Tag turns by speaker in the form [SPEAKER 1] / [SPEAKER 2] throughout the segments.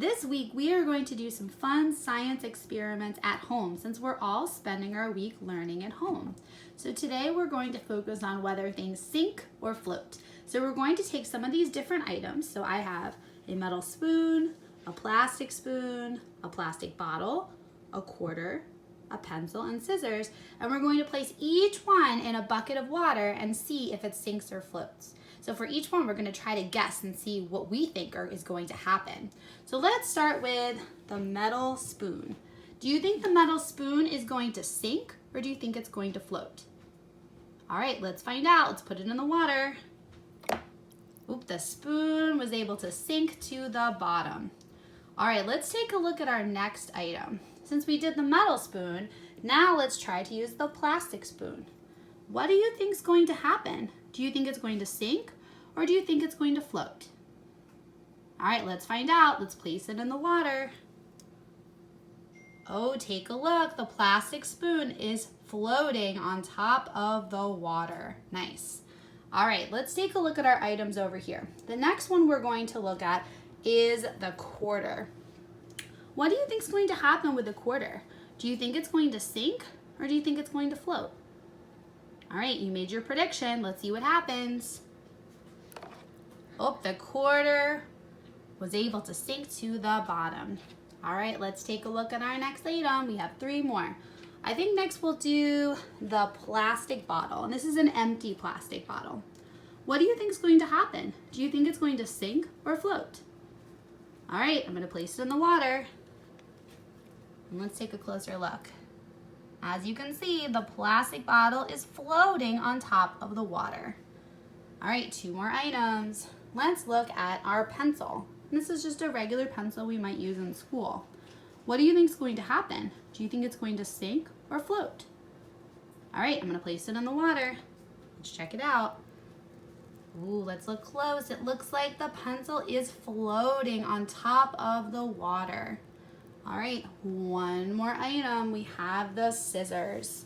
[SPEAKER 1] This week we are going to do some fun science experiments at home since we're all spending our week learning at home. So today we're going to focus on whether things sink or float. So we're going to take some of these different items. So I have a metal spoon, a plastic bottle, a quarter, a pencil, and scissors, and we're going to place each one in a bucket of water and see if it sinks or floats. So for each one, we're going to try to guess and see what we think is going to happen. So let's start with the metal spoon. Do you think the metal spoon is going to sink, or do you think it's going to float? All right, let's find out. Let's put it in the water. Oop, the spoon was able to sink to the bottom. All right, let's take a look at our next item. Since we did the metal spoon, now let's try to use the plastic spoon. What do you think is going to happen? Do you think it's going to sink, or do you think it's going to float? All right, let's find out. Let's place it in the water. Oh, take a look. The plastic spoon is floating on top of the water. Nice. All right, let's take a look at our items over here. The next one we're going to look at is the quarter. What do you think is going to happen with the quarter? Do you think it's going to sink, or do you think it's going to float? All right, you made your prediction. Let's see what happens. Oh, the quarter was able to sink to the bottom. All right, let's take a look at our next item. We have 3 more. I think next we'll do the plastic bottle, and this is an empty plastic bottle. What do you think is going to happen? Do you think it's going to sink or float? All right, I'm gonna place it in the water. And let's take a closer look. As you can see, the plastic bottle is floating on top of the water. All right, 2 more items. Let's look at our pencil. This is just a regular pencil we might use in school. What do you think is going to happen? Do you think it's going to sink or float? All right, I'm gonna place it in the water. Let's check it out. Ooh, let's look close. It looks like the pencil is floating on top of the water. All right, 1 more item. We have the scissors.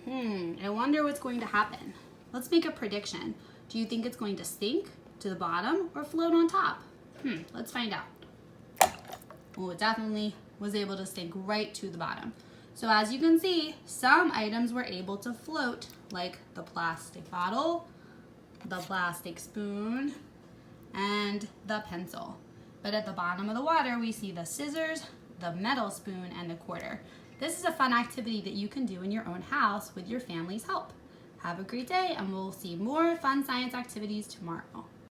[SPEAKER 1] I wonder what's going to happen. Let's make a prediction. Do you think it's going to sink to the bottom or float on top? Let's find out. Oh, it definitely was able to sink right to the bottom. So as you can see, some items were able to float, like the plastic bottle, the plastic spoon, and the pencil. But at the bottom of the water, we see the scissors, the metal spoon, and the quarter. This is a fun activity that you can do in your own house with your family's help. Have a great day, and we'll see more fun science activities tomorrow.